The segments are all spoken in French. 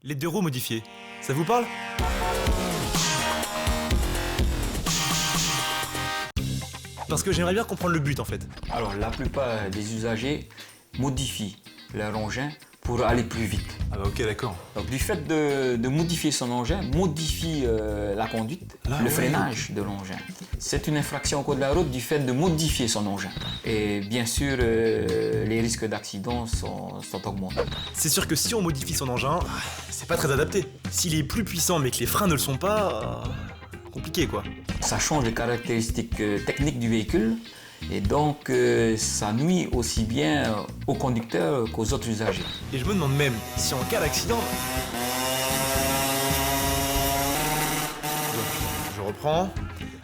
Les deux roues modifiées, ça vous parle? Parce que j'aimerais bien comprendre le but en fait. Alors, la plupart des usagers modifient leur engin pour aller plus vite. Ah bah ok, d'accord. Donc, du fait de modifier son engin, modifie la conduite, le freinage de l'engin. C'est une infraction au code de la route du fait de modifier son engin. Et bien sûr, les risques d'accident sont augmentés. C'est sûr que si on modifie son engin, c'est pas très adapté. S'il est plus puissant mais que les freins ne le sont pas, compliqué quoi. Ça change les caractéristiques techniques du véhicule et donc ça nuit aussi bien aux conducteurs qu'aux autres usagers. Et je me demande même si en cas d'accident... Donc, je reprends.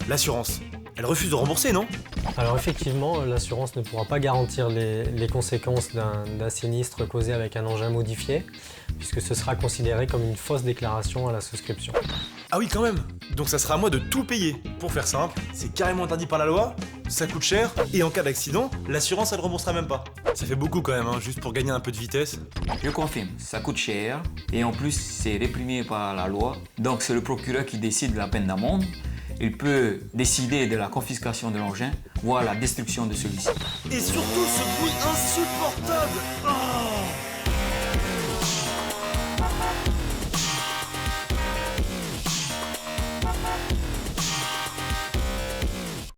L'assurance, elle refuse de rembourser, non? Alors effectivement, l'assurance ne pourra pas garantir les conséquences d'un sinistre causé avec un engin modifié, puisque ce sera considéré comme une fausse déclaration à la souscription. Ah oui, quand même. Donc ça sera à moi de tout payer. Pour faire simple, c'est carrément interdit par la loi, ça coûte cher, et en cas d'accident, l'assurance elle remboursera même pas. Ça fait beaucoup quand même, hein, juste pour gagner un peu de vitesse. Je confirme, ça coûte cher et en plus c'est réprimé par la loi. Donc c'est le procureur qui décide de la peine d'amende. Il peut décider de la confiscation de l'engin, voire la destruction de celui-ci. Et surtout ce bruit insupportable.